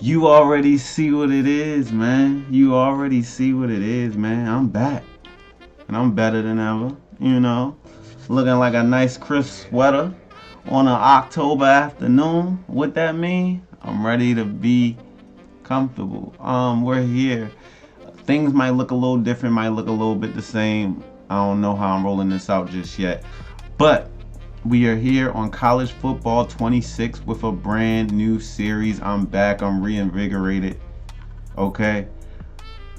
You already see what it is, man. You already see what it is, man. I'm back. And I'm better than ever, you know. Looking like a nice crisp sweater on an October afternoon. What that mean? I'm ready to be comfortable. We're here. Things might look a little different, might look a little bit the same. I don't know how I'm rolling this out just yet. But we are here on College Football 26 with a brand new series. I'm back. I'm reinvigorated. Okay?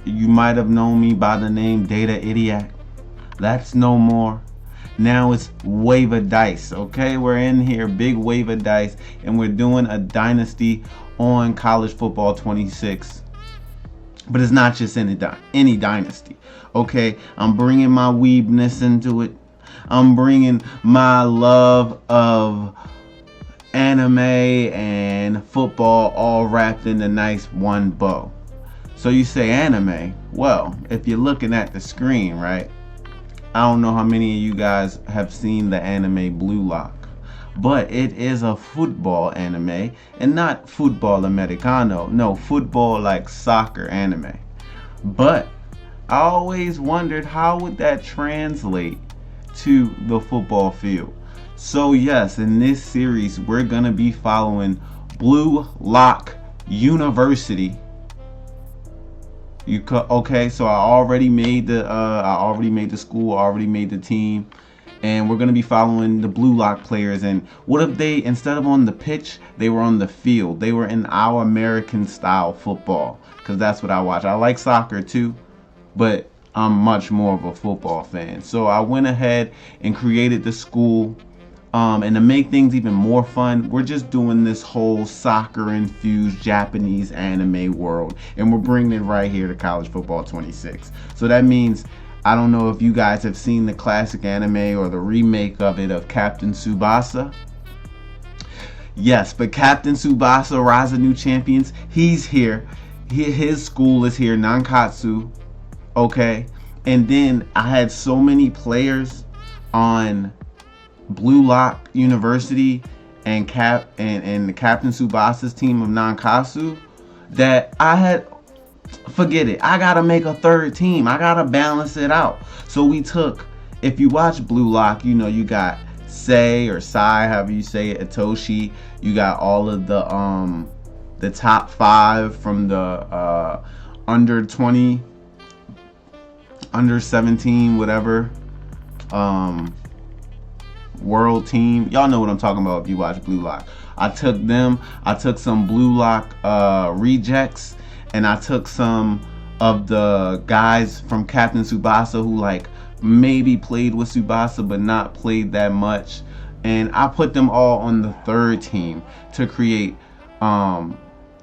You might have known me by the name Data Idiot. That's no more. Now it's Wave of Dice. Okay? We're in here, big Wave of Dice, and we're doing a dynasty on College Football 26. But it's not just any dynasty. Okay? I'm bringing my weebness into it. I'm bringing my love of anime and football all wrapped in a nice one bow. So you say anime. Well, if you're looking at the screen, right? I don't know how many of you guys have seen the anime Blue Lock. But it is a football anime and not football americano. No, football like soccer anime. But I always wondered, how would that translate to the football field? So yes, in this series we're gonna be following Blue Lock University. Okay, so I already made the school, I already made the team, and we're gonna be following the Blue Lock players. And what if they, instead of on the pitch, they were on the field? They were in our American style football, because that's what I watch. I like soccer too, but I'm much more of a football fan. So I went ahead and created the school. And to make things even more fun, we're just doing this whole soccer-infused Japanese anime world. And we're bringing it right here to College Football 26. So that means, I don't know if you guys have seen the classic anime or the remake of it of Captain Tsubasa. Yes, but Captain Tsubasa, Rise of New Champions, he's here. His school is here, Nankatsu. Okay, and then I had so many players on Blue Lock University and the Captain Tsubasa's team of Nankatsu that I had, forget it, I gotta make a third team. I gotta balance it out. So we took, if you watch Blue Lock, you know you got Sei or Sai, however you say it, Atoshi. You got all of the top 5 from the under 20. Under 17, whatever, world team. Y'all know what I'm talking about if you watch Blue Lock. I took them. I took some Blue Lock rejects, and I took some of the guys from Captain Tsubasa who like maybe played with Tsubasa but not played that much, and I put them all on the third team to create.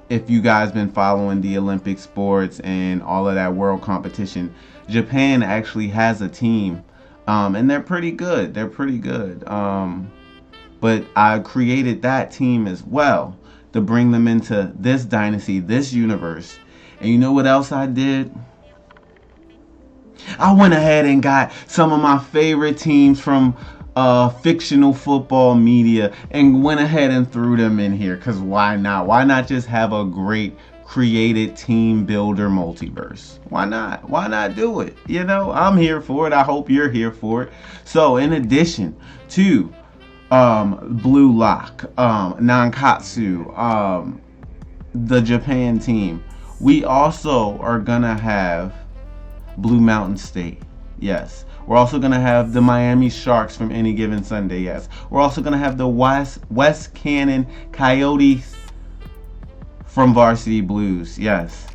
If you guys been following the Olympic sports and all of that world competition, Japan actually has a team, and they're pretty good. They're pretty good. But I created that team as well to bring them into this dynasty, this universe. And you know what else I did? I went ahead and got some of my favorite teams from fictional football media and went ahead and threw them in here, because why not? Why not just have a great created team builder multiverse? Why not? Why not do it? You know, I'm here for it. I hope you're here for it. So in addition to Blue Lock, Nankatsu, the Japan team, we also are gonna have Blue Mountain State. Yes. We're also going to have the Miami Sharks from Any Given Sunday. Yes. We're also going to have the West Cannon Coyotes from Varsity Blues. Yes.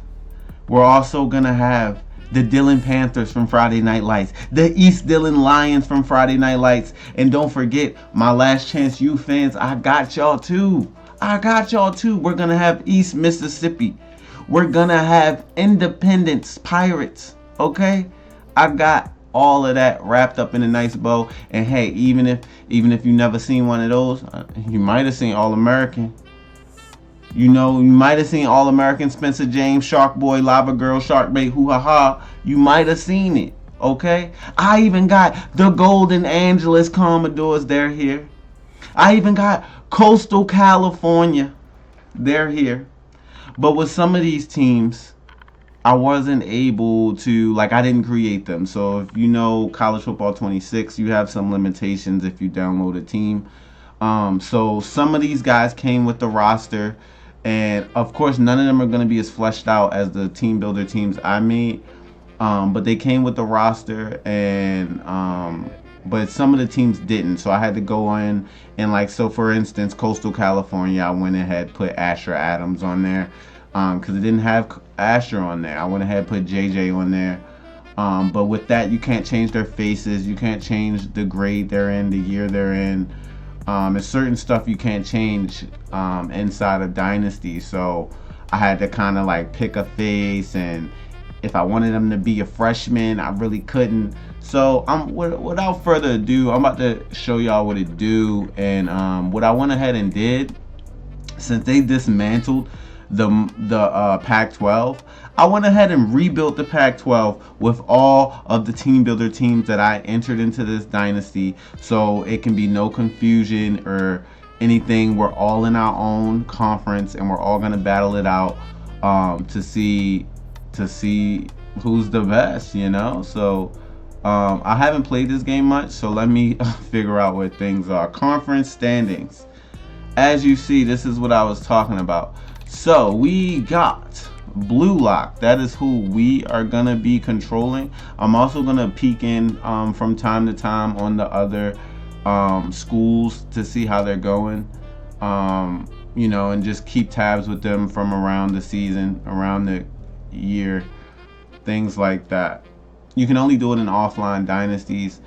We're also going to have the Dillon Panthers from Friday Night Lights. The East Dillon Lions from Friday Night Lights. And don't forget, my Last Chance U fans, I got y'all too. I got y'all too. We're going to have East Mississippi. We're going to have Independence Pirates. Okay? I got all of that wrapped up in a nice bow. And hey, even if you never seen one of those, you might have seen All-American. You know, you might have seen All-American, Spencer James, Shark Boy, Lava Girl, Shark Bait, Hoo Ha Ha. You might have seen it. Okay? I even got the Golden Angeles Commodores. They're here. I even got Coastal California. They're here. But with some of these teams, I wasn't able to, like, I didn't create them. So if you know College Football 26, you have some limitations if you download a team. So some of these guys came with the roster, and of course none of them are going to be as fleshed out as the team builder teams I made. But they came with the roster, and but some of the teams didn't. So I had to go in and, like, so for instance, Coastal California, I went ahead put Asher Adams on there because it didn't have Asher on there. I went ahead put JJ on there. But with that, you can't change their faces. You can't change the grade they're in, the year they're in. There's certain stuff you can't change inside of Dynasty. So I had to kind of like pick a face, and if I wanted them to be a freshman, I really couldn't. So without further ado, I'm about to show y'all what it do. And what I went ahead and did, since they dismantled the Pac-12, I went ahead and rebuilt the Pac-12 with all of the team builder teams that I entered into this dynasty, so it can be no confusion or anything. We're all in our own conference, and we're all gonna battle it out to see who's the best, you know. So I haven't played this game much, so let me figure out where things are. Conference standings. As you see, this is what I was talking about. So we got Blue Lock. That is who we are gonna be controlling. I'm also gonna peek in from time to time on the other schools to see how they're going, you know, and just keep tabs with them from around the season, around the year, things like that. You can only do it in offline dynasties.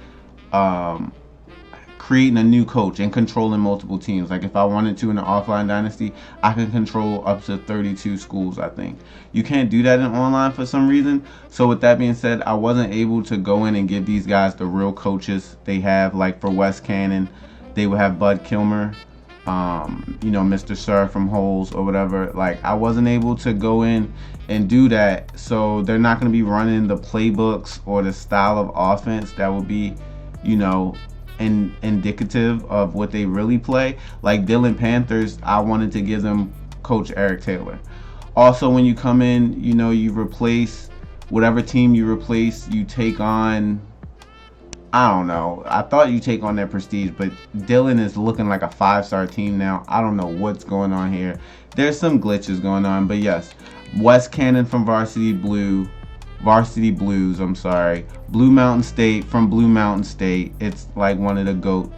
Creating a new coach and controlling multiple teams. Like if I wanted to in an offline dynasty, I can control up to 32 schools, I think. You can't do that in online for some reason. So with that being said, I wasn't able to go in and give these guys the real coaches they have. Like for West Cannon, they would have Bud Kilmer, you know, Mr. Sir from Holes or whatever. Like I wasn't able to go in and do that. So they're not going to be running the playbooks or the style of offense that will be, you know, indicative of what they really play. Like Dillon Panthers, I wanted to give them Coach Eric Taylor. Also, when you come in, you know, you replace whatever team you replace, you take on, I don't know, I thought you take on their prestige, but Dillon is looking like a 5-star team now. I don't know what's going on here. There's some glitches going on, but yes, West Cannon from Varsity Blues, I'm sorry. Blue Mountain State from Blue Mountain State. It's like one of the GOAT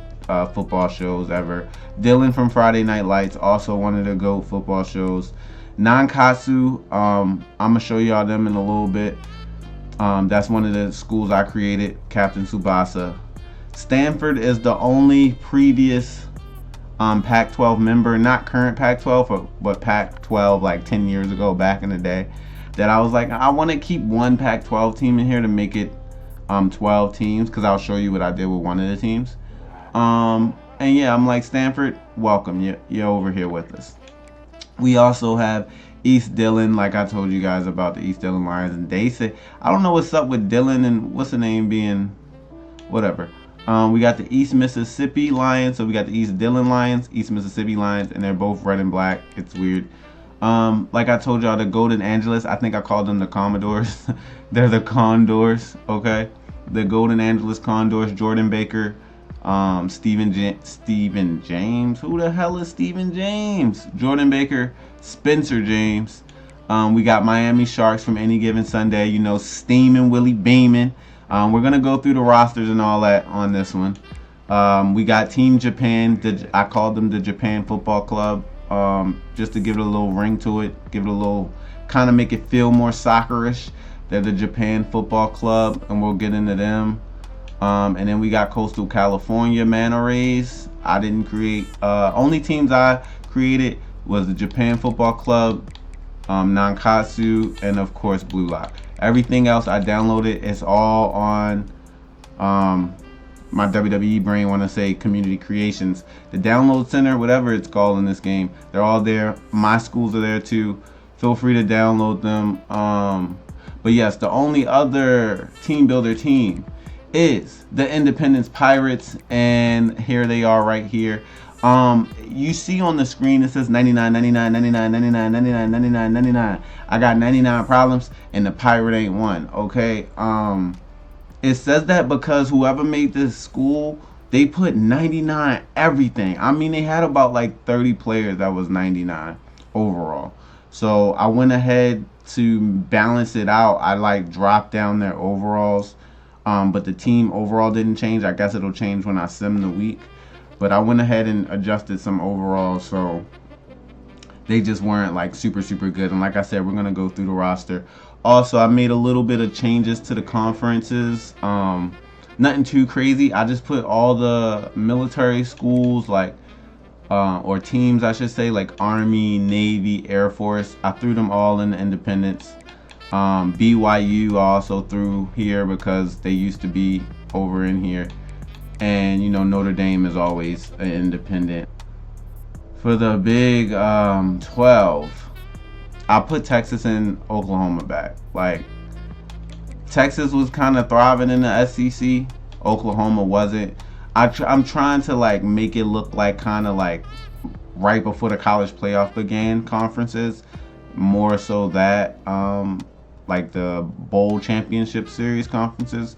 football shows ever. Dylan from Friday Night Lights, also one of the GOAT football shows. Nankatsu, I'm going to show y'all them in a little bit. That's one of the schools I created, Captain Tsubasa. Stanford is the only previous Pac-12 member, not current Pac-12, but Pac-12 like 10 years ago, back in the day, that I was like, I want to keep one Pac-12 team in here to make it 12 teams, because I'll show you what I did with one of the teams. And yeah, I'm like, Stanford, welcome, you're over here with us. We also have East Dillon, like I told you guys about the East Dillon Lions, and they say, I don't know what's up with Dillon and what's the name being, whatever. We got the East Mississippi Lions, so we got the East Dillon Lions, East Mississippi Lions, and they're both red and black. It's weird. Like I told y'all, the Golden Angeles, I think I called them the Commodores. They're the Condors, okay? The Golden Angeles Condors, Jordan Baker, Stephen James. Who the hell is Stephen James? Jordan Baker, Spencer James. We got Miami Sharks from Any Given Sunday, you know, steaming, Willie Beeman. We're going to go through the rosters and all that on this one. We got Team Japan. I called them the Japan Football Club. Just to give it a little ring to it, give it a little, kind of make it feel more soccerish. They're the Japan Football Club, and we'll get into them. And then we got Coastal California Manta Rays. I didn't create, only teams I created was the Japan Football Club, Nankatsu, and of course Blue Lock. Everything else I downloaded. It's all on my WWE brain, want to say community creations, the download center, whatever it's called in this game. They're all there. My schools are there too. Feel free to download them. But yes, the only other team builder team is the Independence Pirates, and here they are right here. You see on the screen it says 99, 99, 99, 99, 99, 99, 99. I got 99 problems and the pirate ain't one. Okay. It says that because whoever made this school, they put 99 everything. I mean, they had about like 30 players that was 99 overall. So I went ahead to balance it out. I like dropped down their overalls, but the team overall didn't change. I guess it'll change when I sim the week. But I went ahead and adjusted some overalls, so they just weren't like super good. And like I said, we're gonna go through the roster. Also, I made a little bit of changes to the conferences. Nothing too crazy. I just put all the military schools, like or teams, I should say, like Army, Navy, Air Force. I threw them all in the independents. BYU I also threw here because they used to be over in here. And Notre Dame is always an independent. For the Big 12, I put Texas and Oklahoma back. Like, Texas was kind of thriving in the SEC. Oklahoma wasn't. I'm trying to like make it look like kind of like right before the college playoff began conferences, more so that like the bowl championship series conferences.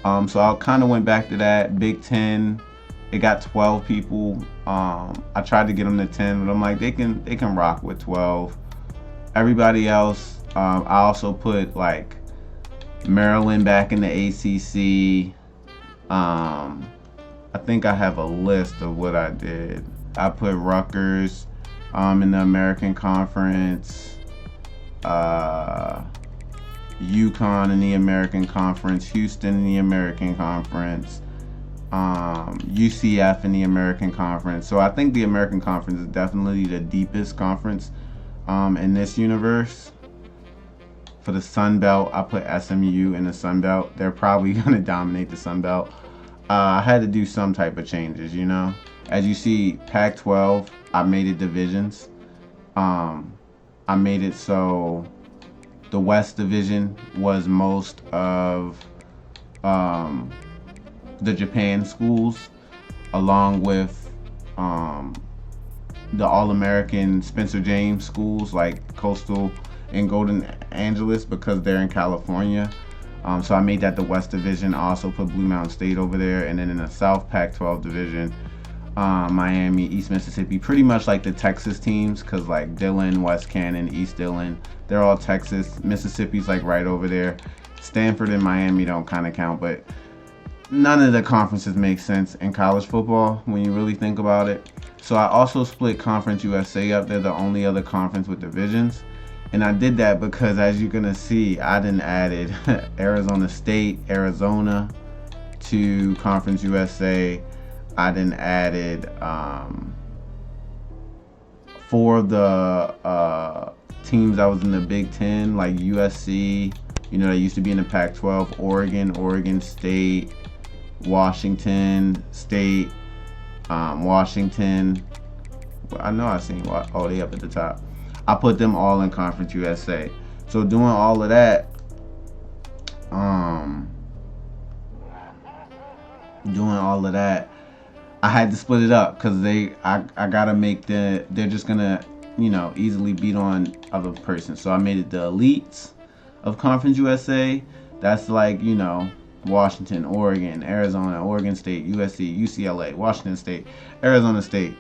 So I kind of went back to that. Big 10, it got 12 people. I tried to get them to 10, but I'm like, they can rock with 12. Everybody else, I also put like Maryland back in the ACC. I think I have a list of what I did. I put Rutgers in the American Conference. UConn in the American Conference, Houston in the American Conference, UCF in the American Conference. So I think the American Conference is definitely the deepest conference in this universe. For the Sun Belt, I put SMU in the Sun Belt. They're probably going to dominate the Sun Belt. I had to do some type of changes, As you see, Pac-12, I made it divisions. I made it so the West Division was most of the Japan schools, along with the All-American Spencer James schools like Coastal and Golden Angeles, because they're in California. So I made that the West Division. I also put Blue Mountain State over there. And then in the South Pac-12 Division, Miami, East Mississippi, pretty much like the Texas teams, because like Dillon, West Cannon, East Dillon, they're all Texas. Mississippi's like right over there. Stanford and Miami don't kind of count, but none of the conferences make sense in college football when you really think about it. So I also split Conference USA up. They're the only other conference with divisions. And I did that because, as you're going to see, I done added Arizona State, Arizona to Conference USA. I then added 4 of the teams that was in the Big 10, like USC, that used to be in the Pac-12, Oregon State, Washington State, Washington. I know I seen, oh, they up at the top. I put them all in Conference USA. So doing all of that, I had to split it up because I gotta make they're just gonna, easily beat on other persons. So I made it the elites of Conference USA. That's like, Washington, Oregon, Arizona, Oregon State, USC, UCLA, Washington State, Arizona State.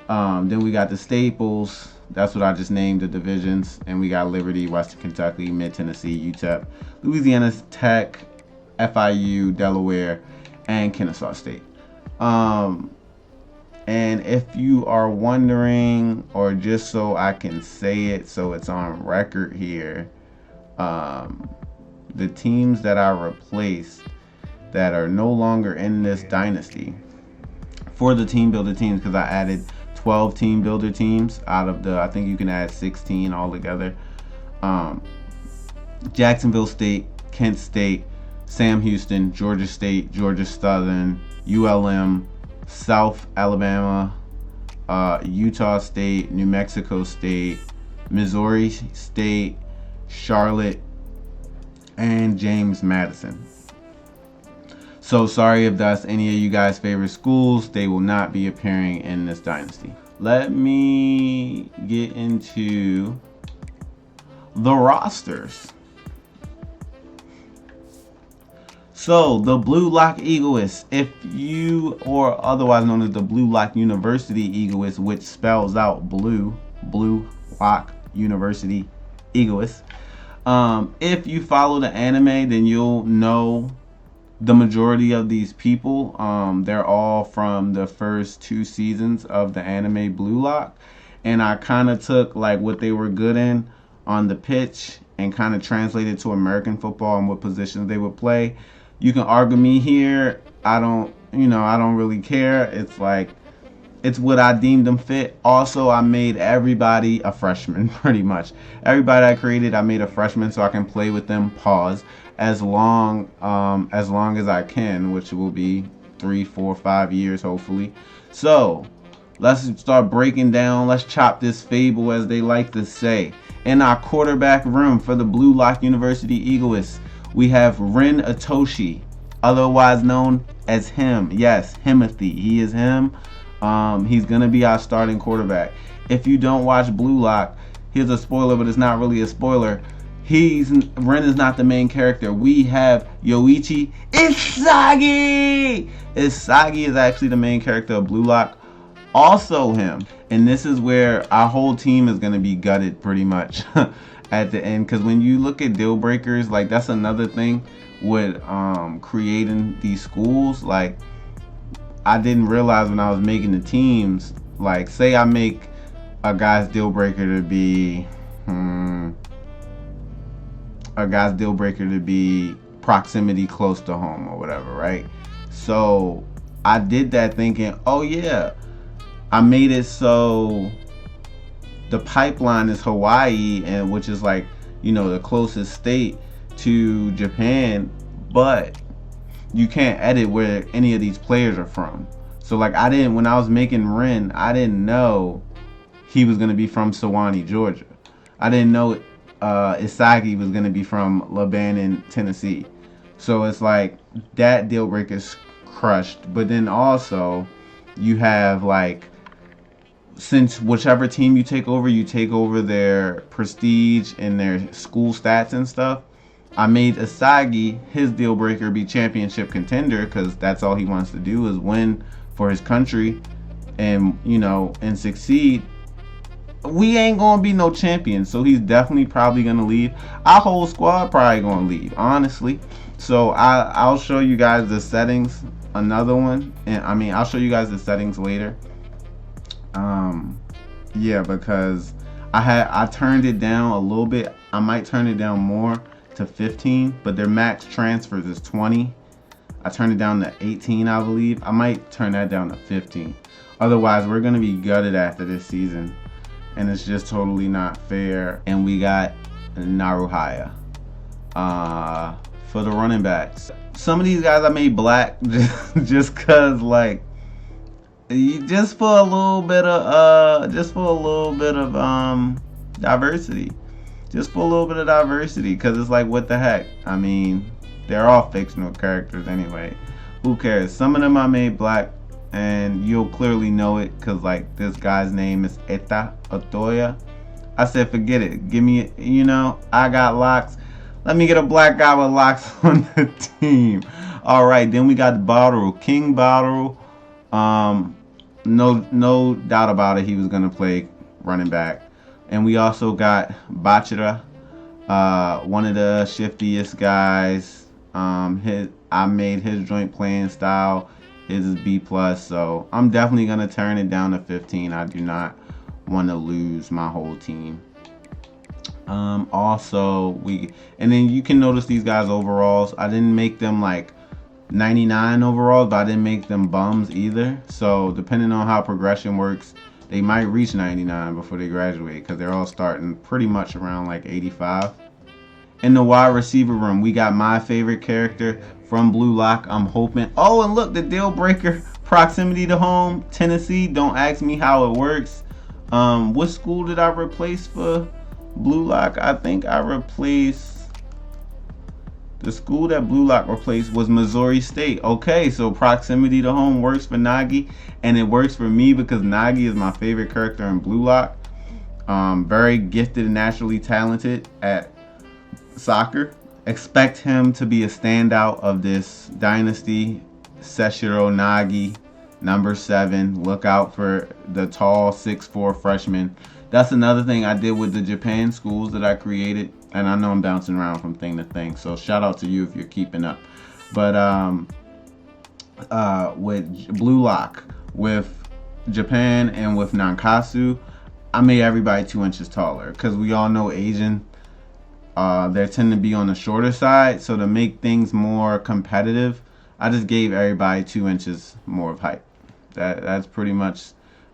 Then we got the staples. That's what I just named the divisions. And we got Liberty, Western Kentucky, Mid Tennessee, UTEP, Louisiana Tech, FIU, Delaware, and Kennesaw State. And if you are wondering, or just so I can say it so it's on record here, the teams that I replaced that are no longer in this dynasty for the team builder teams, because I added 12 team builder teams out of I think you can add 16 altogether. Jacksonville State, Kent State, Sam Houston, Georgia State, Georgia Southern, ULM, South Alabama, Utah State, New Mexico State, Missouri State, Charlotte, and James Madison. So sorry if that's any of you guys' favorite schools. They will not be appearing in this dynasty. Let me get into the rosters. So the Blue Lock Egoists, if you, or otherwise known as the Blue Lock University Egoists, which spells out Blue Lock University Egoists. If you follow the anime, then you'll know the majority of these people. They're all from the first 2 seasons of the anime Blue Lock, and I kind of took like what they were good in on the pitch and kind of translated to American football and what positions they would play. You can argue me here. I don't really care. It's like, it's what I deemed them fit. Also, I made everybody a freshman, pretty much. Everybody I created, I made a freshman so I can play with them, pause, as long as I can, which will be 3, 4, 5 years, hopefully. So, let's start breaking down. Let's chop this fable, as they like to say. In our quarterback room for the Blue Lock University Egoists, we have Ren Atoshi, otherwise known as him. Yes, Himothy. He is him. He's going to be our starting quarterback. If you don't watch Blue Lock, here's a spoiler, but it's not really a spoiler. Ren is not the main character. We have Yoichi Isagi. Isagi is actually the main character of Blue Lock. Also him. And this is where our whole team is going to be gutted pretty much at the end, because when you look at deal breakers, like that's another thing with creating these schools. Like, I didn't realize when I was making the teams, like say I make a guy's deal breaker to be proximity close to home or whatever, right? So I did that thinking, oh yeah, I made it so the pipeline is Hawaii, and which is like, the closest state to Japan, but you can't edit where any of these players are from. So like when I was making Ren, I didn't know he was gonna be from Sewanee, Georgia. I didn't know Isagi was gonna be from Lebanon, Tennessee. So it's like that deal breaker is crushed. But then also you have like, since whichever team you take over their prestige and their school stats and stuff. I made Isagi, his deal breaker, be championship contender, because that's all he wants to do is win for his country and and succeed. We ain't gonna be no champion, so he's definitely probably gonna leave. Our whole squad probably gonna leave, honestly. So I'll show you guys the settings, another one, and I'll show you guys the settings later. Yeah, because I turned it down a little bit. I might turn it down more to 15, but their max transfers is 20. I turned it down to 18, I believe. I might turn that down to 15. Otherwise, we're gonna be gutted after this season, and it's just totally not fair. And we got Naruhaya for the running backs. Some of these guys I made black just cause like, just for a little bit of diversity. Just for a little bit of diversity, because it's like, what the heck? They're all fictional characters anyway. Who cares? Some of them I made black, and you'll clearly know it, because like this guy's name is Eta Otoya. I said, forget it. Give me, I got locks. Let me get a black guy with locks on the team. All right, then we got Baru, King Baru. No doubt about it, he was gonna play running back. And we also got Bachira, one of the shiftiest guys. I made his joint playing style. His is B+, so I'm definitely gonna turn it down to 15. I do not want to lose my whole team. And then you can notice these guys' overalls. I didn't make them like 99 overalls, but I didn't make them bums either. So depending on how progression works, they might reach 99 before they graduate, because they're all starting pretty much around like 85. In the wide receiver room, we got my favorite character from Blue Lock. I'm hoping. Oh, and look, the deal breaker, proximity to home, Tennessee. Don't ask me how it works. What school did I replace for Blue Lock? I think I replaced The school that Blue Lock replaced was Missouri State. Okay, so proximity to home works for Nagi, and it works for me because Nagi is my favorite character in Blue Lock. Very gifted and naturally talented at soccer. Expect him to be a standout of this dynasty. Seshiro Nagi, number 7. Look out for the tall 6'4" freshman. That's another thing I did with the Japan schools that I created. And I know I'm bouncing around from thing to thing, so shout out to you if you're keeping up. But with Blue Lock, with Japan, and with Nankatsu, I made everybody 2 inches taller. Because we all know Asian, they tend to be on the shorter side. So to make things more competitive, I just gave everybody 2 inches more of height. That's pretty much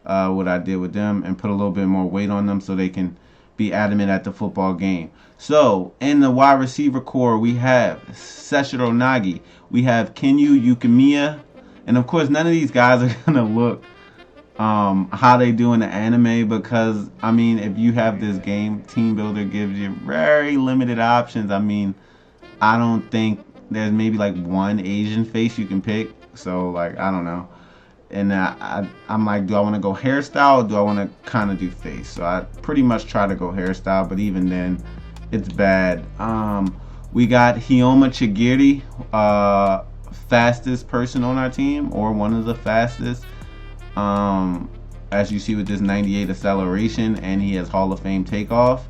what I did with them, and put a little bit more weight on them so they can be adamant at the football game. So in the wide receiver core, we have Seshiro Nagi, we have Kinyu Yukimiya, and of course none of these guys are gonna look how they do in the anime, because I mean, if you have this game, Team Builder gives you very limited options. I mean, I don't think there's maybe like one Asian face you can pick, so like I don't know. And I'm like, do I want to go hairstyle, or do I want to kind of do face? So I pretty much try to go hairstyle, but even then, it's bad. We got Hyoma Chigiri, fastest person on our team, or one of the fastest. As you see with this 98 acceleration, and he has Hall of Fame takeoff.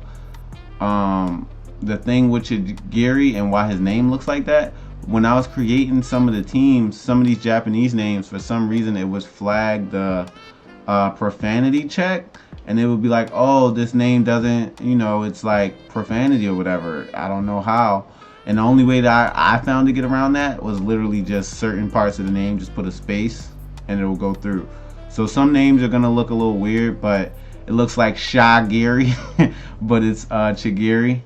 The thing with Chigiri and why his name looks like that, when I was creating some of the teams, some of these Japanese names, for some reason it was flagged the profanity check, and it would be like, oh, this name doesn't, you know, it's like profanity or whatever. I don't know how. And the only way that I found to get around that was literally just certain parts of the name, just put a space and it will go through. So some names are gonna look a little weird, but it looks like Shagiri, but it's Chigiri.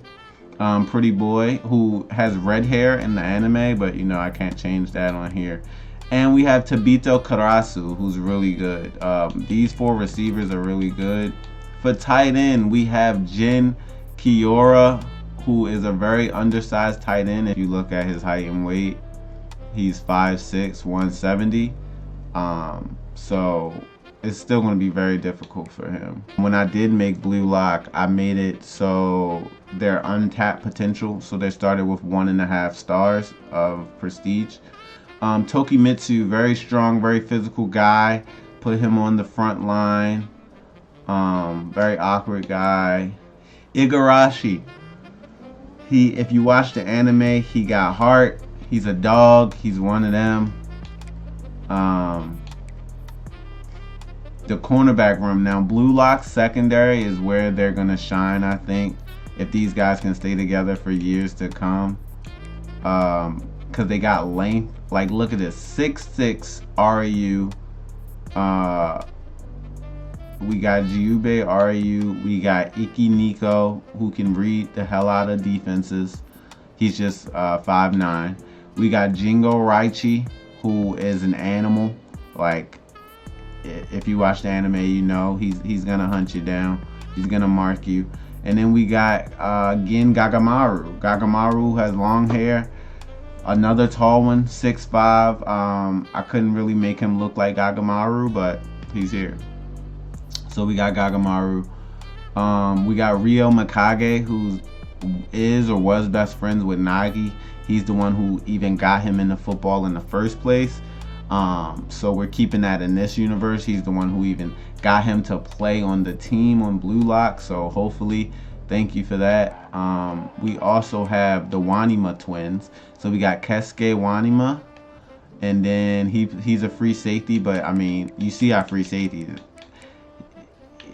Pretty boy who has red hair in the anime, but you know, I can't change that on here. And we have Tabito Karasu, who's really good. These 4 receivers are really good. For tight end, we have Jin Kiora, who is a very undersized tight end. If you look at his height and weight, he's 5'6", 170. So it's still going to be very difficult for him. When I did make Blue Lock, I made it so they're untapped potential. So they started with 1.5 stars of prestige. Tokimitsu, very strong, very physical guy. Put him on the front line. Very awkward guy. Igarashi. If you watch the anime, he got heart. He's a dog. He's one of them. The cornerback room. Now, Blue Lock secondary is where they're going to shine, I think, if these guys can stay together for years to come. Because they got length. Like, look at this. 6'6" RU. We got Jiube RU. We got Iki Nico, who can read the hell out of defenses. He's just 5'9". We got Jingo Raichi, who is an animal. Like, if you watch the anime, you know he's gonna hunt you down. He's gonna mark you. And then we got Gin Gagamaru. Gagamaru has long hair. Another tall one, 6'5". I couldn't really make him look like Gagamaru, but he's here. So we got Gagamaru. We got Ryo Mikage, who is or was best friends with Nagi. He's the one who even got him into football in the first place. So we're keeping that in this universe. He's the one who even got him to play on the team on Blue Lock. So hopefully, thank you for that. We also have the Wanima twins. So we got Kesuke Wanima, and then he's a free safety. But I mean, you see our free safety.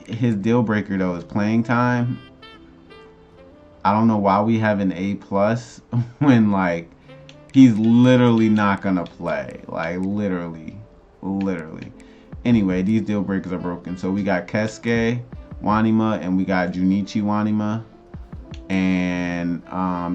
His deal breaker though is playing time. I don't know why we have an A+ when like he's literally not gonna play. Like literally. Anyway, these deal breakers are broken. So we got Kesuke Wanima and we got Junichi Wanima. And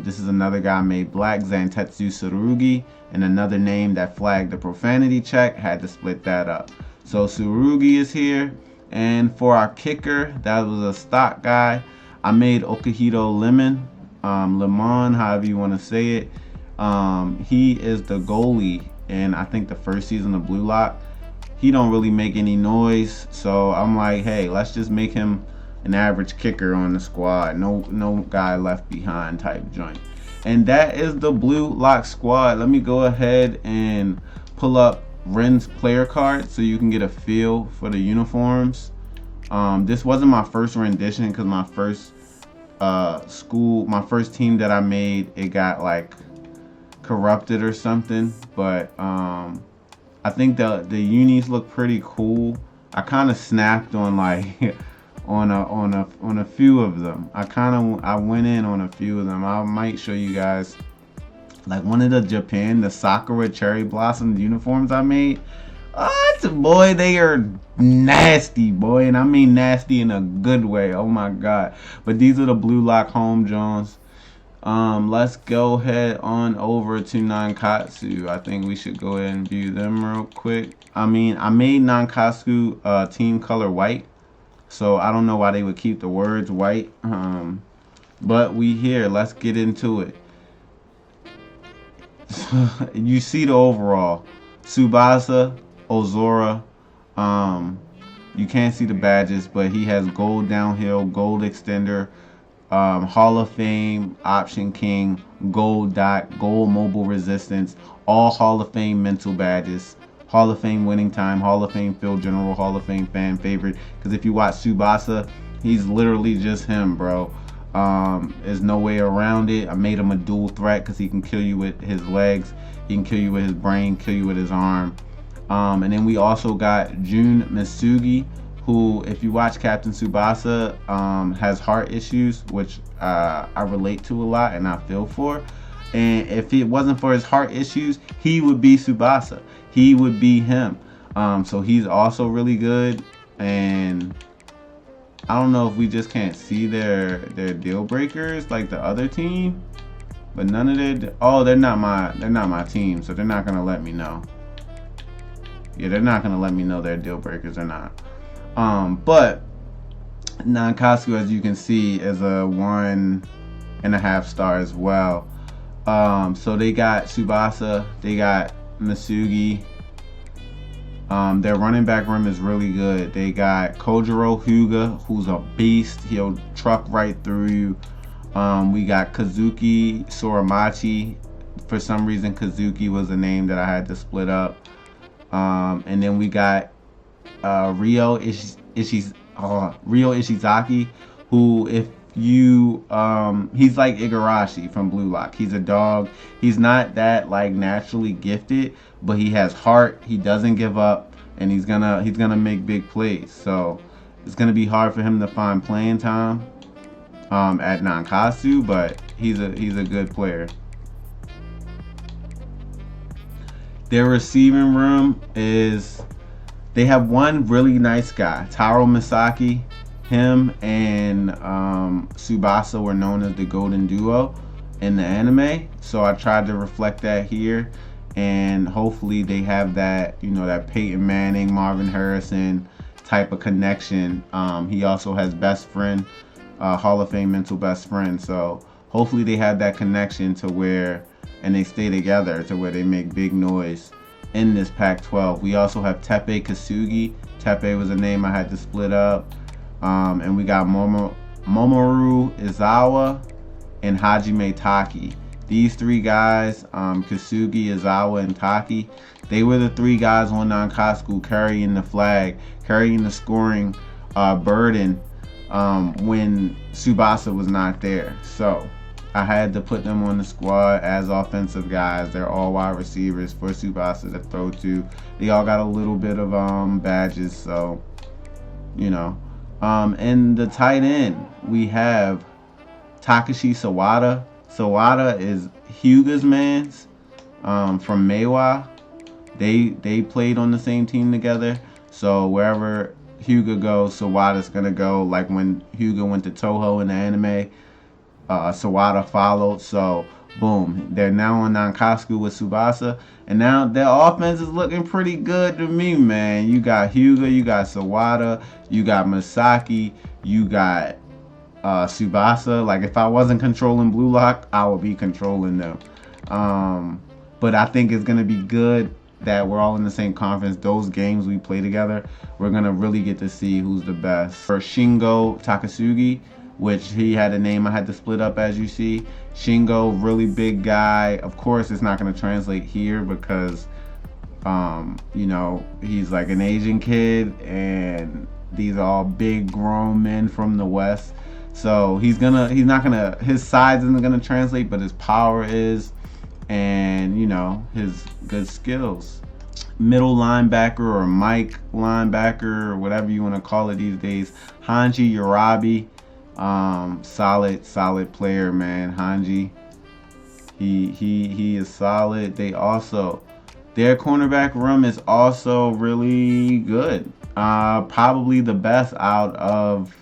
this is another guy made black, Zantetsu Tsurugi, and another name that flagged the profanity check. Had to split that up. So Tsurugi is here. And for our kicker, that was a stock guy. I made Okihito Lemon, however you want to say it. He is the goalie in I think the first season of Blue Lock. He don't really make any noise, so I'm like, hey, let's just make him an average kicker on the squad. No guy left behind type joint. And that is the Blue Lock squad. Let me go ahead and pull up Ren's player card so you can get a feel for the uniforms. This wasn't my first rendition because my first my first team that I made, it got like corrupted or something. But I think the unis look pretty cool. I kind of snapped on like on a few of them. I went in on a few of them. I might show you guys like one of the Sakura cherry blossom uniforms I made. Boy, they are nasty, boy, and I mean nasty in a good way. Oh my god! But these are the Blue Lock home Jones. Let's go ahead on over to Nankatsu. I think we should go ahead and view them real quick. I mean, I made Nankatsu team color white, so I don't know why they would keep the words white. But we here. Let's get into it. You see the overall. Tsubasa, Ozora. You can't see the badges, but he has gold downhill, gold extender, Hall of Fame, Option King, gold dot, gold mobile resistance, all Hall of Fame mental badges, Hall of Fame winning time, Hall of Fame field general, Hall of Fame fan favorite. Because if you watch Tsubasa, he's literally just him, bro. There's no way around it. I made him a dual threat because he can kill you with his legs, he can kill you with his brain, kill you with his arm. And then we also got Jun Misugi, who, if you watch Captain Tsubasa, has heart issues, which I relate to a lot and I feel for. And if it wasn't for his heart issues, he would be Tsubasa. He would be him. So he's also really good. And I don't know if we just can't see their deal breakers like the other team, but none of their they're not my team, so they're not gonna let me know. Yeah, they're not gonna let me know their deal breakers or not. But Nankatsu, as you can see, is a 1.5 star as well. So they got Tsubasa, they got Misugi. Their running back room is really good. They got Kojiro Hyuga, who's a beast. He'll truck right through you. We got Kazuki Soramachi. For some reason, Kazuki was a name that I had to split up. And then we got Ryo Ishizaki, who, if you he's like Igarashi from Blue Lock. He's a dog. He's not that like naturally gifted, but he has heart. He doesn't give up, and he's gonna make big plays. So it's gonna be hard for him to find playing time at Nankatsu, but he's a good player. Their receiving room is, they have one really nice guy, Taro Misaki. Him and Tsubasa were known as the Golden Duo in the anime, so I tried to reflect that here, and hopefully they have that, that Peyton Manning, Marvin Harrison type of connection. He also has best friend, Hall of Fame mental best friend, so hopefully they have that connection to where, and they stay together to where they make big noise in this Pac-12. We also have Teppei Kasugi. Teppei was a name I had to split up. And we got Momoru Izawa and Hajime Taki. These three guys, Kasugi, Izawa, and Taki, they were the three guys on Nankatsu carrying the flag, carrying the scoring burden when Tsubasa was not there. So I had to put them on the squad as offensive guys. They're all wide receivers for Tsubasa to throw to. They all got a little bit of badges, so in the tight end, we have Takashi Sawada. Sawada is Hyuga's mans from Meiwa. They played on the same team together. So wherever Hyuga goes, Sawada's gonna go. Like when Hyuga went to Toho in the anime, Sawada followed. So boom, they're now on Nankatsu with Tsubasa, and now their offense is looking pretty good to me, man. You got Hyuga, you got Sawada, you got Misaki, you got Tsubasa. Like if I wasn't controlling Blue Lock, I would be controlling them. But I think it's gonna be good that we're all in the same conference. Those games we play together, we're gonna really get to see who's the best. For Shingo Takasugi, which he had a name I had to split up, as you see. Shingo, really big guy. Of course, it's not gonna translate here because you know, he's like an Asian kid, and these are all big grown men from the West. So his size isn't gonna translate, but his power is, and you know, his good skills. Middle linebacker or Mike linebacker or whatever you want to call it these days. Hanji Yarabi, solid player, man. Hanji, he is solid. Their cornerback room is also really good. Probably the best out of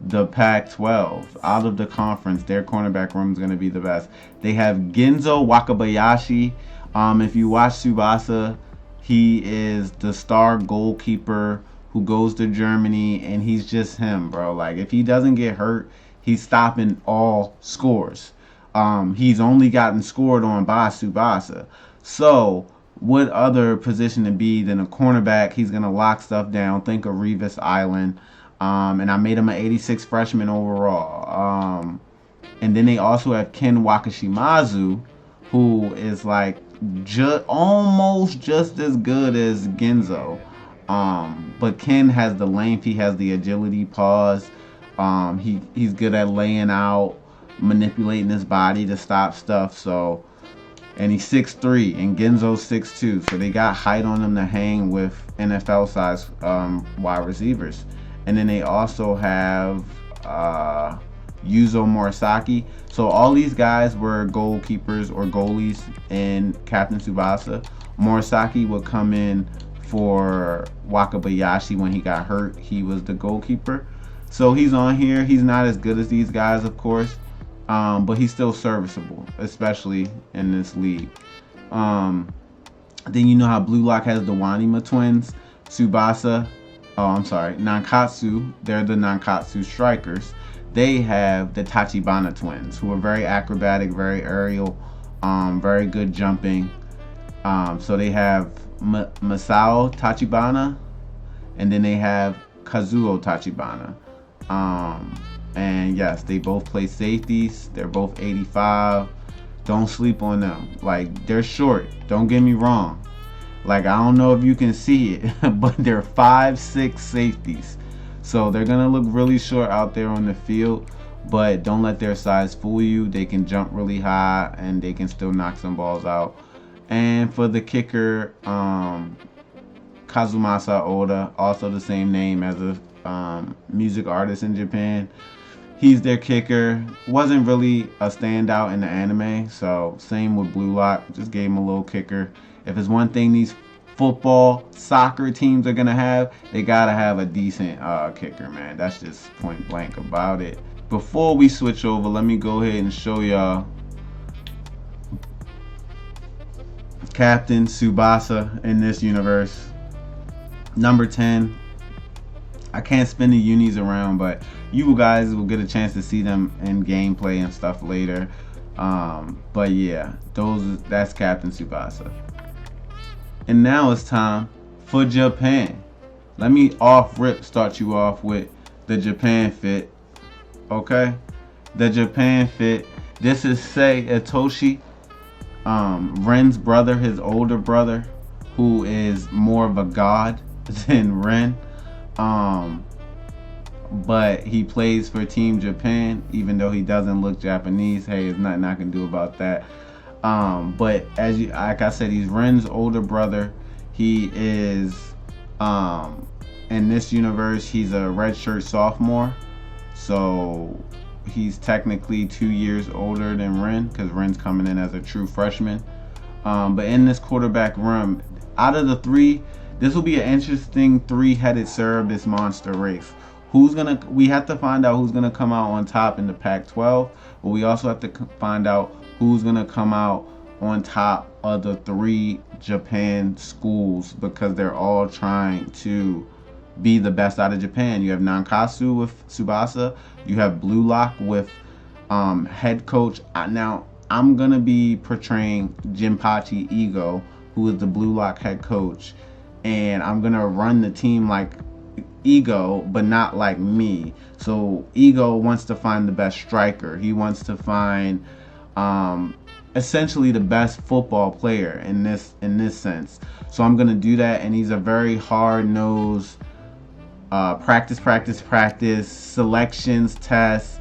the Pac-12, out of the conference. Their cornerback room is going to be the best. They have Ginzo Wakabayashi. If you watch Tsubasa, he is the star goalkeeper who goes to Germany, and he's just him, bro. Like, if he doesn't get hurt, he's stopping all scores. He's only gotten scored on by Tsubasa. So, what other position to be than a cornerback? He's going to lock stuff down. Think of Revis Island. And I made him an 86 freshman overall. And then they also have Ken Wakashimazu, who is like almost just as good as Ginzo. But Ken has the length, he has the agility, pause. He's good at laying out, manipulating his body to stop stuff. So, and he's 6'3", and Ginzo's 6'2", so they got height on them to hang with NFL size wide receivers. And then they also have Yuzo Morisaki. So all these guys were goalkeepers or goalies in Captain Tsubasa. Morisaki would come in for Wakabayashi when he got hurt. He was the goalkeeper. So he's on here. He's not as good as these guys, of course, but he's still serviceable, especially in this league. Then you know how Blue Lock has the Wanima twins, Tsubasa. Nankatsu. They're the Nankatsu strikers. They have the Tachibana twins, who are very acrobatic, very aerial, very good jumping. So they have Masao Tachibana, and then they have Kazuo Tachibana. And yes, they both play safeties. They're both 85. Don't sleep on them. Like, they're short. Don't get me wrong. Like, I don't know if you can see it, but they're 5'6" safeties. So they're going to look really short out there on the field, but don't let their size fool you. They can jump really high, and they can still knock some balls out. And for the kicker, Kazumasa Oda, also the same name as a music artist in Japan. He's their kicker. Wasn't really a standout in the anime, so same with Blue Lock. Just gave him a little kicker. If it's one thing these football, soccer teams are going to have, they got to have a decent kicker, man. That's just point blank about it. Before we switch over, let me go ahead and show y'all Captain Tsubasa in this universe. Number 10. I can't spin the unis around, but you guys will get a chance to see them in gameplay and stuff later. But yeah, that's Captain Tsubasa. And now it's time for Japan. Let me off rip start you off with the Japan fit. Okay? The Japan fit. This is Sei Itoshi, Ren's brother, his older brother, who is more of a god than Ren. But he plays for Team Japan, even though he doesn't look Japanese. Hey, there's nothing I can do about that. But like I said, he's Ren's older brother. He is, in this universe, he's a redshirt sophomore. So he's technically 2 years older than Ren, because Ren's coming in as a true freshman. But in this quarterback room, out of the three, this will be an interesting three-headed Cerebus monster race. We have to find out who's gonna come out on top in the Pac-12, but we also have to find out who's gonna come out on top of the three Japan schools, because they're all trying to be the best out of Japan. You have Nankatsu with Tsubasa, you have Blue Lock with head coach. Now, I'm gonna be portraying Jinpachi Ego, who is the Blue Lock head coach, and I'm gonna run the team like Ego, but not like me. So Ego wants to find the best striker. He wants to find essentially the best football player in this sense. So I'm gonna do that, and he's a very hard nosed practice, selections, tests.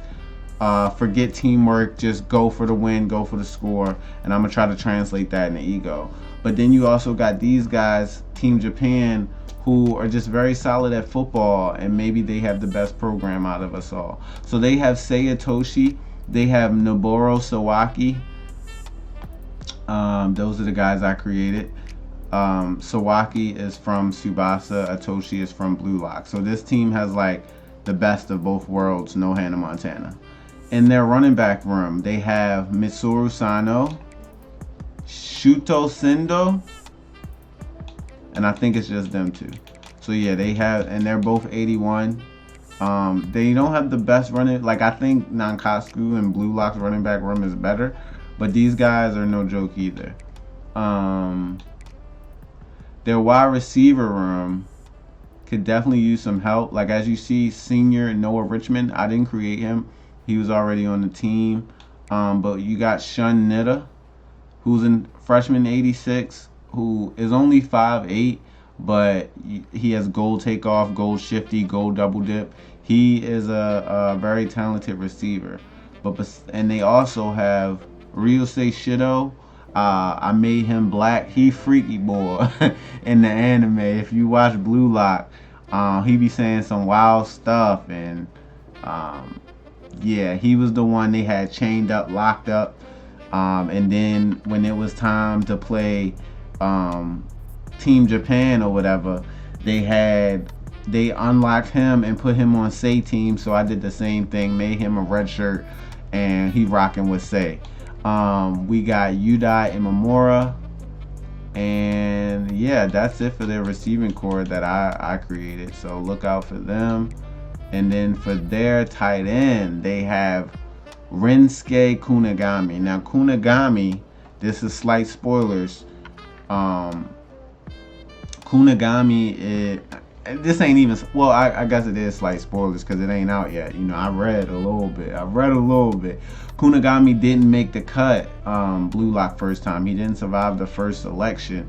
Forget teamwork, just go for the win, go for the score, and I'm gonna try to translate that into Ego. But then you also got these guys, Team Japan, who are just very solid at football, and maybe they have the best program out of us all. So they have Seiya Toshi, they have Noboru Sawaki. Those are the guys I created. Sawaki is from Tsubasa, Atoshi is from Blue Lock. So this team has like the best of both worlds, no Hannah Montana. In their running back room, they have Mitsuru Sano, Shuto Sendo, and I think it's just them two. So yeah, they have, and they're both 81. They don't have the best running, like I think Nankatsu and Blue Lock's running back room is better, but these guys are no joke either. Their wide receiver room could definitely use some help. Like as you see, senior Noah Richmond, I didn't create him. He was already on the team. But you got Shun Nida, who's in freshman 86, who is only 5'8", but he has goal takeoff, goal shifty, goal double dip. He is a very talented receiver. And they also have Ryusei Shido. I made him black. He freaky boy in the anime. If you watch Blue Lock, he be saying some wild stuff, and yeah, he was the one they had chained up, locked up, and then when it was time to play Team Japan or whatever, they unlocked him and put him on Sei team. So I did the same thing, made him a red shirt, and he rocking with Sei. We got Yudai Imamura, and yeah, that's it for their receiving core that I created. So look out for them. And then for their tight end, they have Rensuke Kunigami. Now Kunigami, this is slight spoilers. Kunigami is, this ain't even, well, I guess it is slight spoilers because it ain't out yet. You know, I read a little bit. Kunigami didn't make the cut Blue Lock first time. He didn't survive the first selection,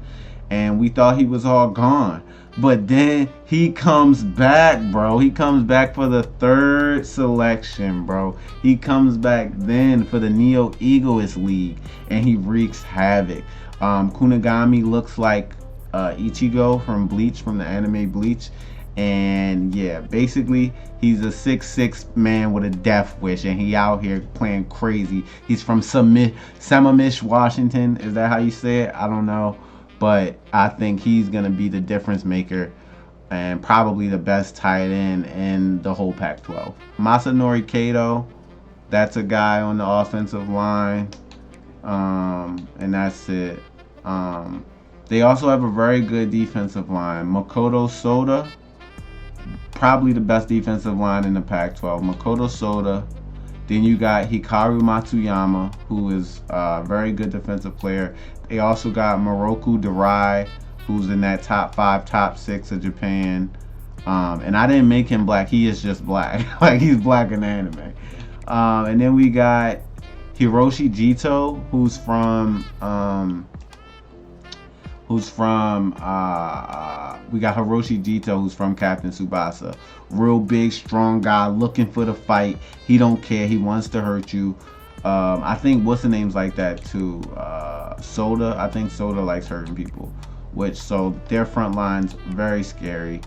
and we thought he was all gone. But then he comes back, bro. He comes back for the third selection, bro. He comes back then for the Neo Egoist League, and he wreaks havoc. Kunigami looks like Ichigo from Bleach, from the anime Bleach. And yeah, basically he's a 6'6" man with a death wish, and he out here playing crazy. He's from Sammamish, Washington. Is that how you say it? I don't know, but I think he's gonna be the difference maker and probably the best tight end in the whole Pac-12. Masanori Kato, that's a guy on the offensive line, and that's it. They also have a very good defensive line. Makoto Soda, probably the best defensive line in the Pac-12. Makoto Soda. Then you got Hikaru Matsuyama, who is a very good defensive player. They also got Moroku Darai, who's in that top 5, top 6 of Japan. And I didn't make him black. He is just black. Like, he's black in the anime. And then we got Hiroshi Jito, who's from we got Hiroshi Jito, who's from Captain Tsubasa. Real big, strong guy, looking for the fight. He don't care. He wants to hurt you. I think what's the name's like that too. Soda. I think Soda likes hurting people. So their front line's very scary.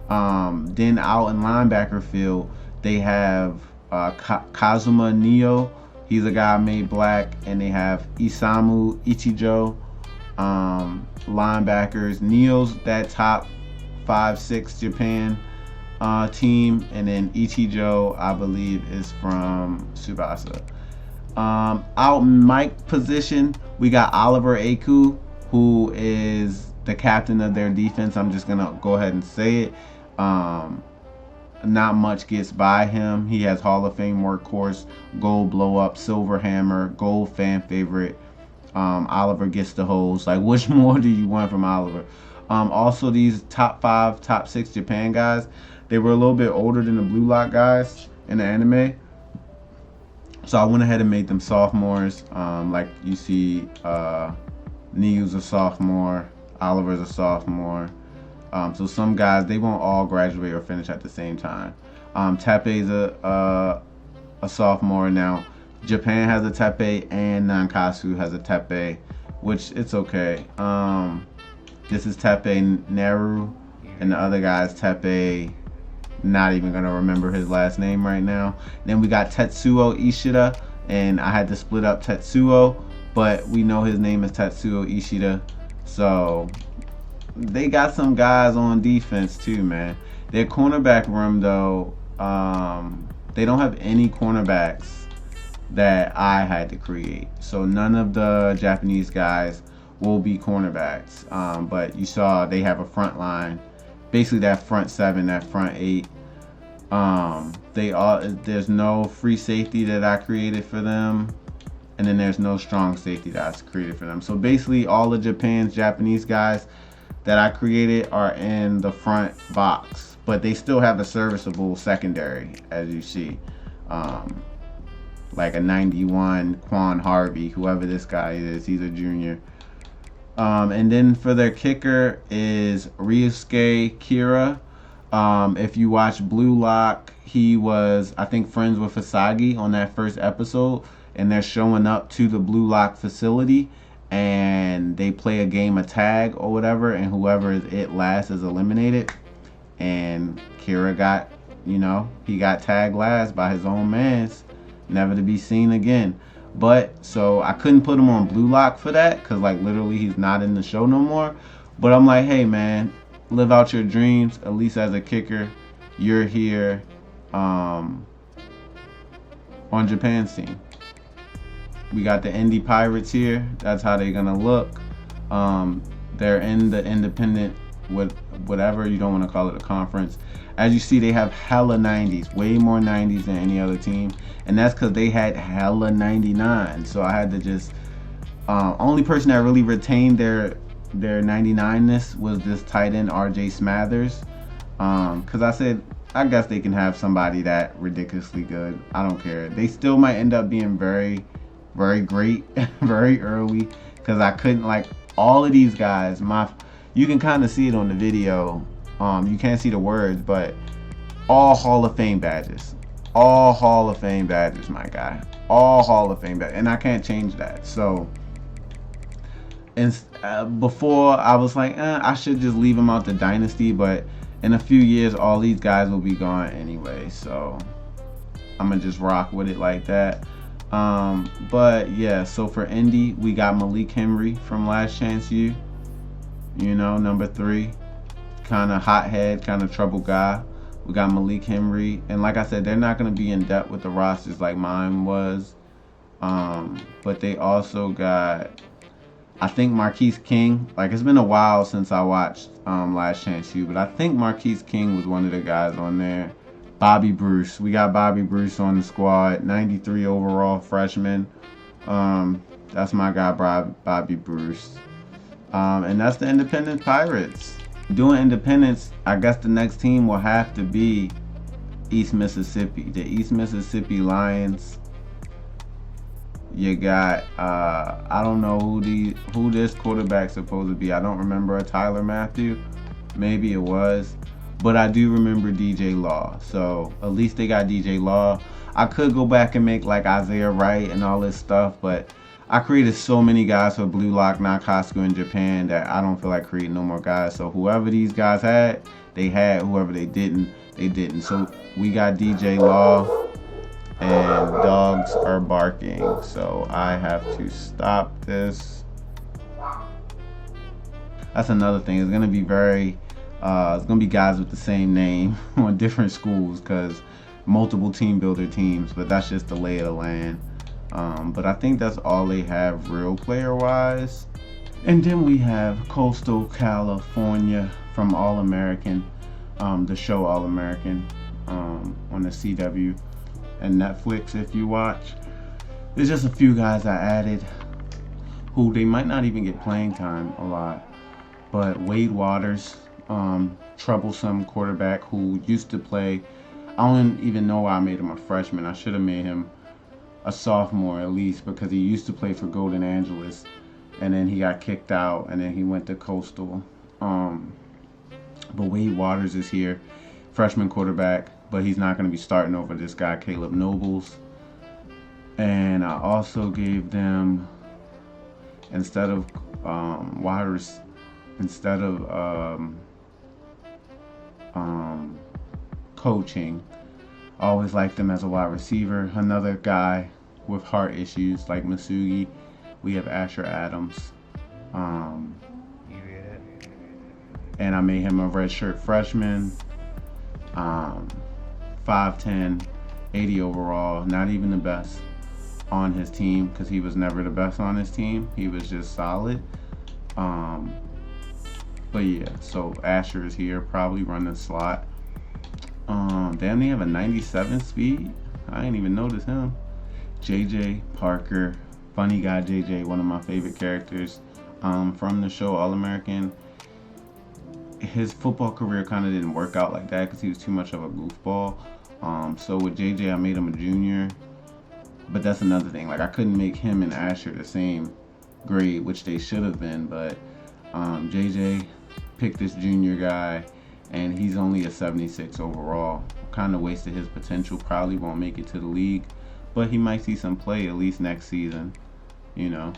Then out in linebacker field, they have Kazuma Neo. He's a guy made black, and they have Isamu Ichijo. Linebackers. Neo's that top 5-6 Japan team, and then Ichijo, I believe, is from Tsubasa. Out Mike position, we got Oliver Aku, who is the captain of their defense. I'm just gonna go ahead and say it. not much gets by him. He has Hall of Fame workhorse, gold blow up, silver hammer, gold fan favorite. Oliver gets the hose. Like, which more do you want from Oliver? Also, these top 5, top 6 Japan guys, they were a little bit older than the Blue Lock guys in the anime. So I went ahead and made them sophomores. Like you see, Niyu's a sophomore, Oliver's a sophomore. So some guys, they won't all graduate or finish at the same time. Teppei's a sophomore now. Japan has a Teppei and Nankatsu has a Teppei, which it's okay. This is Teppei Naru, and the other guy's Teppei. Not even gonna remember his last name right now. Then we got Tetsuo Ishida, and I had to split up Tetsuo, but we know his name is Tetsuo Ishida. So they got some guys on defense too, man. Their cornerback room though, they don't have any cornerbacks that I had to create. So none of the Japanese guys will be cornerbacks. But you saw they have a front line. Basically that front 7, that front 8. There's no free safety that I created for them, and then there's no strong safety that I created for them. So basically all of Japan's Japanese guys that I created are in the front box, but they still have a serviceable secondary, as you see. Like a 91 Quan Harvey, whoever this guy is, he's a junior. And then for their kicker is Ryusuke Kira. If you watch Blue Lock, he was, I think, friends with Isagi on that first episode, and they're showing up to the Blue Lock facility, and they play a game of tag or whatever, and whoever is it last is eliminated. And Kira got, he got tagged last by his own mans, never to be seen again. But so I couldn't put him on Blue Lock for that, because like literally he's not in the show no more. But I'm like, hey man, live out your dreams. At least as a kicker, you're here on Japan's team. We got the Indy Pirates here. That's how they're gonna look. They're in the independent, whatever you don't want to call it, a conference. As you see, they have hella 90s, way more 90s than any other team, and that's because they had hella 99. So I had to just only person that really retained their 99ness was this tight end RJ Smathers, because I said I guess they can have somebody that ridiculously good. I don't care. They still might end up being very, very great very early, because I couldn't, like, all of these guys, you can kind of see it on the video. You can't see the words, but all Hall of Fame badges. All Hall of Fame badges, my guy. All Hall of Fame badges. And I can't change that. So, before I was like, I should just leave them out the Dynasty, but in a few years, all these guys will be gone anyway. So, I'm going to just rock with it like that. But yeah, so for Indy, we got Malik Henry from Last Chance U. Number 3. Kind of hothead, kind of trouble guy. We got Malik Henry, and like I said, they're not going to be in depth with the rosters like mine was. But they also got, I think, Marquise King. Like, it's been a while since I watched Last Chance U, but I think Marquise King was one of the guys on there. Bobby Bruce. We got Bobby Bruce on the squad, 93 overall freshman. That's my guy, Bobby Bruce. And that's the Independence Pirates. Doing Independence, I guess the next team will have to be East Mississippi. The East Mississippi Lions. You got, I don't know who this quarterback's supposed to be. I don't remember a Tyler Matthew. Maybe it was. But I do remember DJ Law. So at least they got DJ Law. I could go back and make like Isaiah Wright and all this stuff, but I created so many guys for Blue Lock, Nakatsu in Japan that I don't feel like creating no more guys. So whoever these guys had, they had. Whoever they didn't, they didn't. So we got DJ Law, and dogs are barking. So I have to stop this. That's another thing. It's gonna be it's gonna be guys with the same name on different schools, because multiple team builder teams. But that's just the lay of the land. But I think that's all they have real player-wise. And then we have Coastal California from All-American, the show All-American. on the CW and Netflix if you watch. There's just a few guys I added who they might not even get playing time a lot. But Wade Waters, troublesome quarterback who used to play. I don't even know why I made him a freshman. I should have made him a sophomore at least, because he used to play for Golden Angeles, and then he got kicked out, and then he went to Coastal. But Wade Waters is here, freshman quarterback, but he's not going to be starting over this guy Caleb Nobles. And I also gave them, instead of coaching, I always liked them as a wide receiver. Another guy with heart issues like Masugi. We have Asher Adams. And I made him a redshirt freshman. 5'10", 80 overall. Not even the best on his team, because he was never the best on his team. He was just solid. But yeah, so Asher is here, probably running slot. Damn, they have a 97 speed. I didn't even notice him. JJ Parker, funny guy JJ, one of my favorite characters from the show All American. His football career kind of didn't work out like that because he was too much of a goofball. So with JJ, I made him a junior. But that's another thing. Like, I couldn't make him and Asher the same grade, which they should have been. But JJ picked this junior guy, and he's only a 76 overall. Kind of wasted his potential. Probably won't make it to the league, but he might see some play at least next season, you know,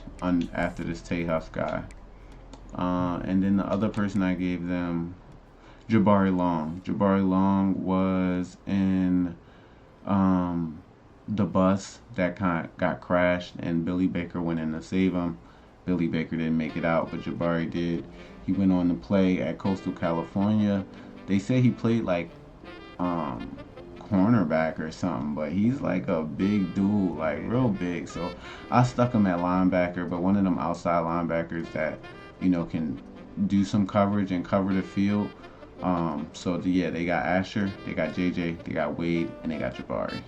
after this Tejas guy. And then the other person I gave them, Jabari Long. Jabari Long was in the bus that got crashed, and Billy Baker went in to save him. Billy Baker didn't make it out, but Jabari did. He went on to play at Coastal California. They say he played like cornerback or something, but he's like a big dude, like real big. So I stuck him at linebacker, but one of them outside linebackers that, you know, can do some coverage and cover the field. So yeah, they got Asher, they got JJ, they got Wade, and they got Jabari.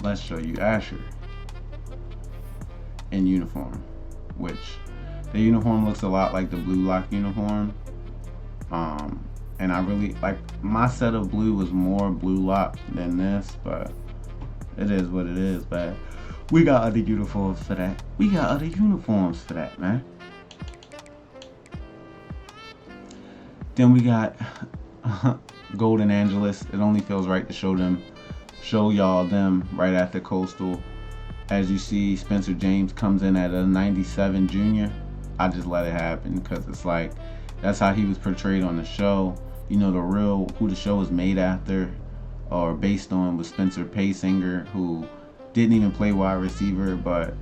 Let's show you Asher in uniform, which the uniform looks a lot like the Blue Lock uniform. And I really like, my set of blue was more Blue Lock than this, but it is what it is. But we got other uniforms for that. Man. Then we got Golden Angeles. It only feels right to show y'all them right after Coastal. As you see, Spencer James comes in at a 97 junior. I just let it happen because it's like, that's how he was portrayed on the show. You know, who the show was made after or based on was Spencer Paysinger, who didn't even play wide receiver, but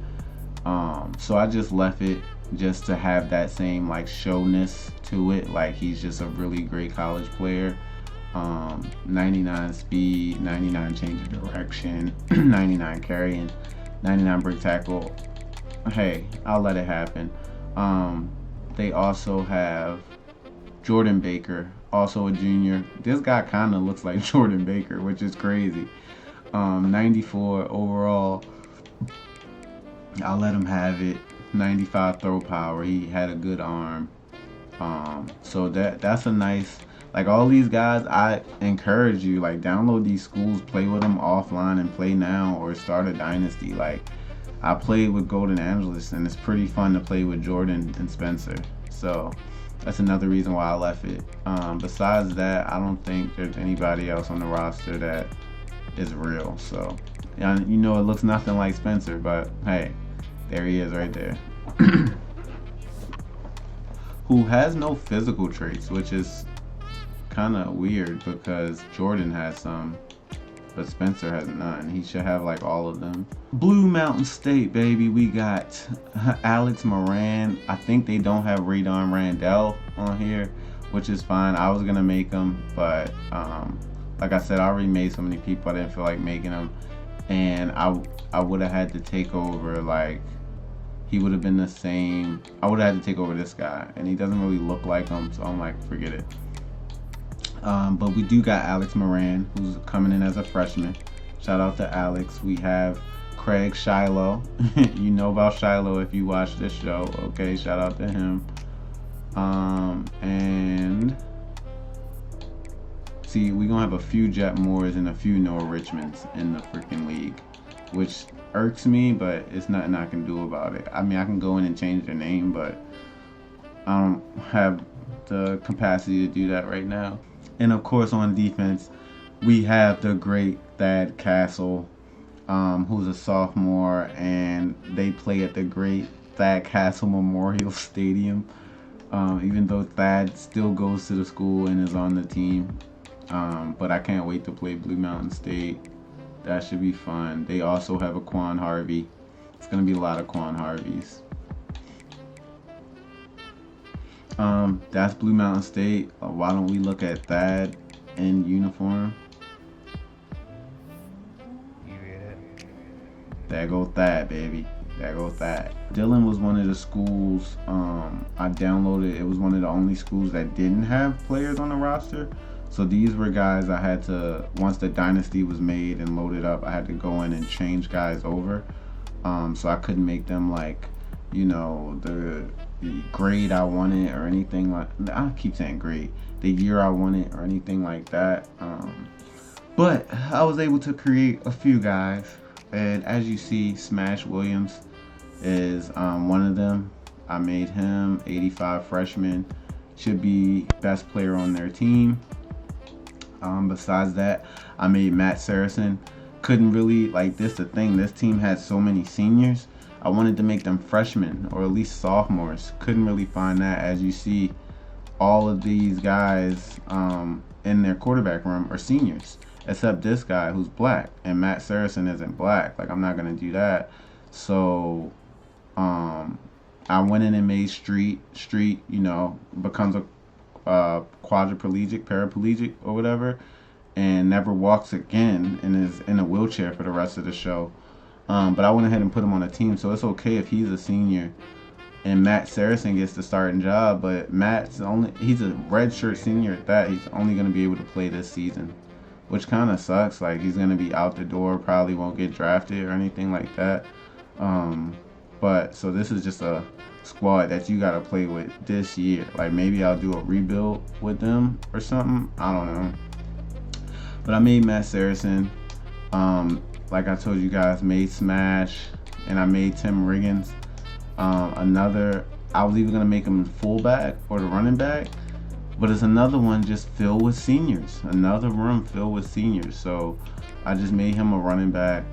so I just left it just to have that same like showness to it. Like, he's just a really great college player. 99 speed, 99 change of direction, 99 carrying, 99 break tackle. Hey, I'll let it happen. They also have Jordan Baker, also a junior. This guy kind of looks like Jordan Baker, which is crazy. 94 overall. I'll let him have it. 95 throw power. He had a good arm. So that's a nice, like, all these guys, I encourage you, like, download these schools, play with them offline and play now, or start a dynasty. Like, I played with Golden Angeles, and it's pretty fun to play with Jordan and Spencer. So that's another reason why I left it. Besides that, I don't think there's anybody else on the roster that is real. So, yeah, you know, it looks nothing like Spencer, but hey, there he is right there. Who has no physical traits, which is kind of weird because Jordan has some, but Spencer has none. He should have like all of them. Blue Mountain State, baby. We got Alex Moran. I think they don't have Radon Randall on here, which is fine. I was gonna make them, but like I said, I already made so many people, I didn't feel like making them, and I would have had to take over like he would have been the same. I would have had to take over this guy, and he doesn't really look like him, so I'm like, forget it. But we do got Alex Moran, who's coming in as a freshman. Shout out to Alex. We have Craig Shiloh. You know about Shiloh if you watch this show. Okay, shout out to him. And see, we're gonna have a few Jet Moores and a few Noah Richmonds in the freaking league, which irks me, but it's nothing I can do about it. I mean, I can go in and change their name, but I don't have the capacity to do that right now. And of course, on defense, we have the great Thad Castle, who's a sophomore, and they play at the great Thad Castle Memorial Stadium. Even though Thad still goes to the school and is on the team. But I can't wait to play Blue Mountain State. That should be fun. They also have a Quan Harvey. It's going to be a lot of Quan Harveys. That's Blue Mountain State. Why don't we look at Thad in uniform? There go Thad, baby. There go Thad. Dillon was one of the schools I downloaded. It was one of the only schools that didn't have players on the roster. So these were guys I had to, once the Dynasty was made and loaded up, I had to go in and change guys over. So I couldn't make them like, you know, the grade I wanted or anything like, I keep saying grade, the year I wanted or anything like that. But I was able to create a few guys. And as you see, Smash Williams is one of them. I made him 85 freshman. Should be best player on their team. Besides that, I made Matt Saracen. Couldn't really, like, this the thing. This team had so many seniors. I wanted to make them freshmen or at least sophomores. Couldn't really find that. As you see, all of these guys in their quarterback room are seniors. Except this guy who's black, and Matt Saracen isn't black. Like, I'm not gonna do that. So I went in and made Street, you know, becomes a quadriplegic, paraplegic or whatever, and never walks again and is in a wheelchair for the rest of the show. But I went ahead and put him on a team, so it's okay if he's a senior and Matt Saracen gets the starting job, but he's a redshirt senior at that. He's only gonna be able to play this season, which kind of sucks. Like, he's going to be out the door, probably won't get drafted or anything like that. But so this is just a squad that you got to play with this year. Like, maybe I'll do a rebuild with them or something. I don't know. But I made Matt Saracen. Like I told you guys, made Smash, and I made Tim Riggins. I was either going to make him fullback or the running back. But it's another one just filled with seniors. Another room filled with seniors. So I just made him a running back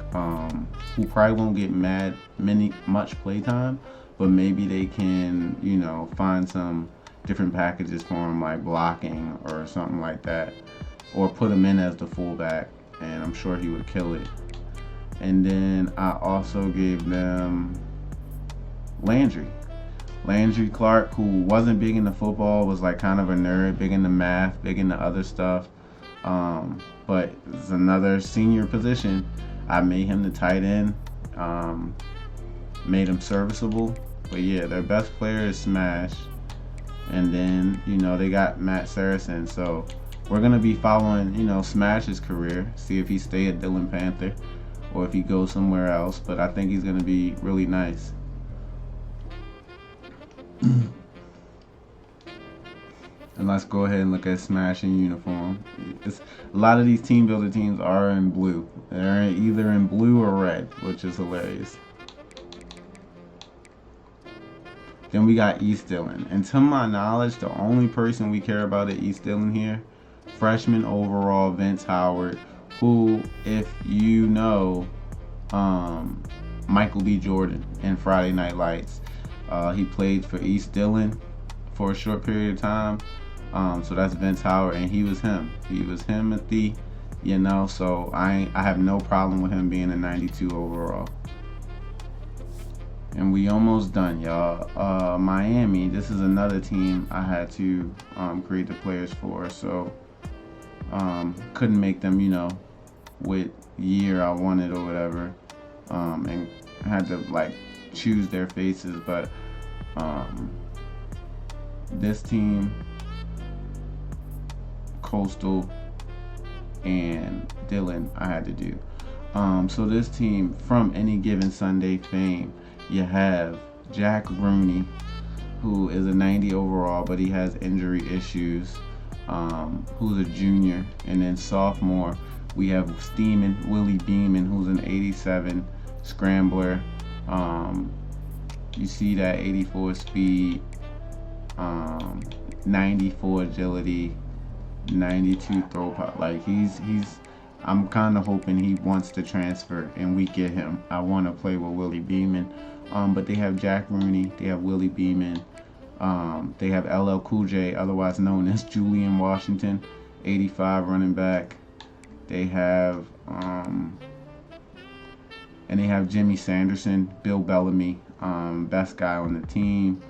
who probably won't get much play time, but maybe they can, you know, find some different packages for him, like blocking or something like that, or put him in as the fullback, and I'm sure he would kill it. And then I also gave them Landry Clark, who wasn't big into football, was like kind of a nerd, big into math, big into other stuff. But it's another senior position. I made him the tight end, made him serviceable. But yeah, their best player is Smash. And then, you know, they got Matt Saracen. So we're going to be following, you know, Smash's career, see if he stays at Dillon Panther or if he goes somewhere else. But I think he's going to be really nice. And let's go ahead and look at Smash in uniform. A lot of these team builder teams are in blue. They're either in blue or red, which is hilarious. Then we got East Dillon. And to my knowledge, the only person we care about at East Dillon here, freshman overall Vince Howard, who, if you know, Michael B. Jordan in Friday Night Lights. He played for East Dillon for a short period of time. So that's Vince Howard, and he was him. He was Timothy, you know, so I have no problem with him being a 92 overall. And we almost done, y'all. Miami, this is another team I had to create the players for, so couldn't make them, you know, with year I wanted or whatever. And I had to like choose their faces. But this team, Coastal and Dylan, I had to do. So this team, from Any Given Sunday fame, you have Jack Rooney, who is a 90 overall, but he has injury issues, who's a junior. And then sophomore, we have Willie Beeman, who's an 87 scrambler. You see that 84 speed, 94 agility, 92 throw pop. Like he's I'm kind of hoping he wants to transfer and we get him. I want to play with Willie Beeman. But they have Jack Rooney, they have Willie Beeman, they have LL Cool J, otherwise known as Julian Washington, 85 running back. They have and they have Jimmy Sanderson, Bill Bellamy, best guy on the team.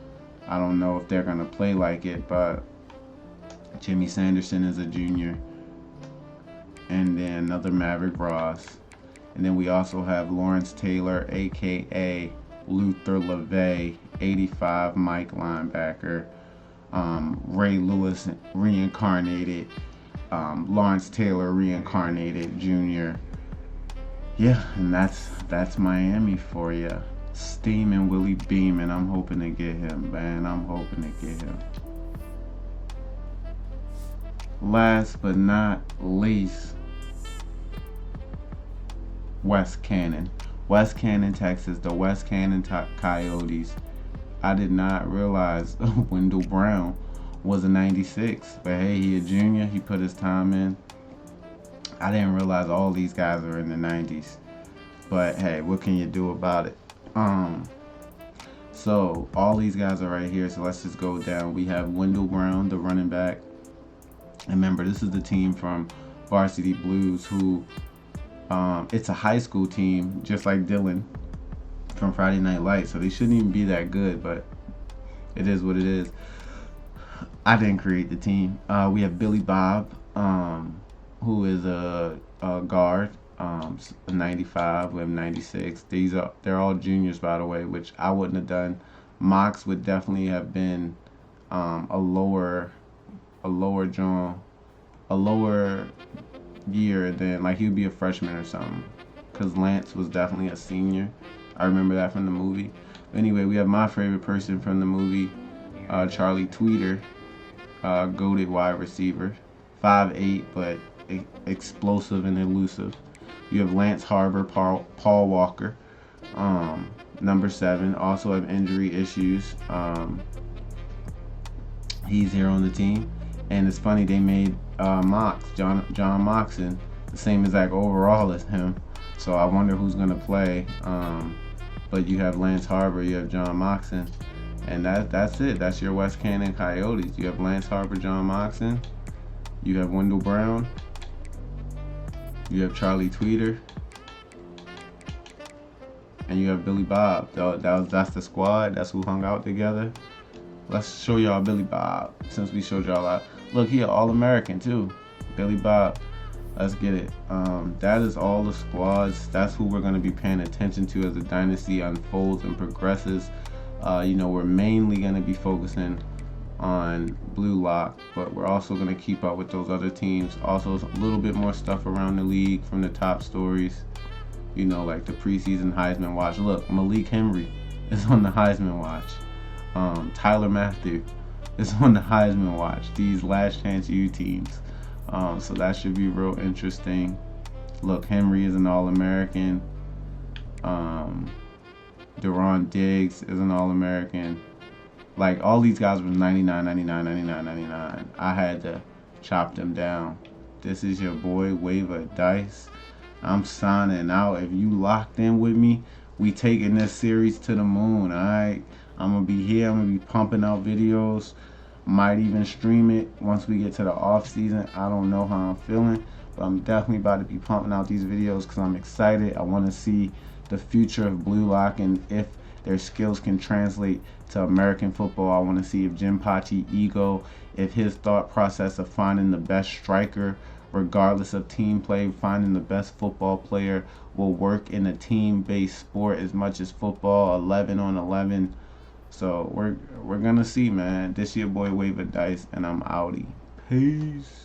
I don't know if they're gonna play like it, but Jimmy Sanderson is a junior. And then another Maverick Ross. And then we also have Lawrence Taylor, aka Luther LeVay, 85 Mike linebacker. Ray Lewis reincarnated. Lawrence Taylor reincarnated junior. Yeah, and that's Miami for you. Steaming Willie Beeman. I'm hoping to get him, man. I'm hoping to get him. Last but not least, West Cannon, Texas, the West Cannon Coyotes. I did not realize Wendell Brown was a 96, but hey, he a junior. He put his time in. I didn't realize all these guys are in the 90s, but hey, what can you do about it? So all these guys are right here. So let's just go down. We have Wendell Brown, the running back. And remember, this is the team from Varsity Blues, who it's a high school team, just like Dylan from Friday Night Lights. So they shouldn't even be that good, but it is what it is. I didn't create the team. We have Billy Bob, who is a guard, 95. We have 96. They're all juniors, by the way, which I wouldn't have done. Mox would definitely have been a lower year than, like, he would be a freshman or something, because Lance was definitely a senior. I remember that from the movie. But anyway, we have my favorite person from the movie, Charlie Tweeter, goated wide receiver, 5'8", but explosive and elusive. You have Lance Harbor, Paul Walker, number 7, also have injury issues. He's here on the team. And it's funny, they made Mox, John Moxon, the same exact overall as him. So I wonder who's going to play. But you have Lance Harbor, you have John Moxon. And that's it. That's your West Cannon Coyotes. You have Lance Harbor, John Moxon. You have Wendell Brown. You have Charlie Tweeter. And you have Billy Bob. That's the squad. That's who hung out together. Let's show y'all Billy Bob, since we showed y'all out. Look, he an All-American too. Billy Bob. Let's get it. That is all the squads. That's who we're going to be paying attention to as the dynasty unfolds and progresses. We're mainly going to be focusing on Blue Lock, but we're also going to keep up with those other teams. Also, a little bit more stuff around the league from the top stories. Like the preseason Heisman watch. Look, Malik Henry is on the Heisman watch. Tyler Matthew is on the Heisman watch. These last chance U teams. So that should be real interesting. Look, Henry is an All-American. Deron Diggs is an All-American. Like, all these guys were 99, 99, 99, 99. I had to chop them down. This is your boy, Waiver Dice. I'm signing out. If you locked in with me, we taking this series to the moon, alright? I'm going to be here. I'm going to be pumping out videos. Might even stream it once we get to the off season. I don't know how I'm feeling, but I'm definitely about to be pumping out these videos because I'm excited. I want to see the future of Blue Lock and if their skills can translate to American football. I want to see if Jinpachi Ego, if his thought process of finding the best striker regardless of team play. Finding the best football player will work in a team-based sport as much as football, 11 on 11. So we're gonna see, man. This your boy Wave of Dice, and I'm outie. Peace.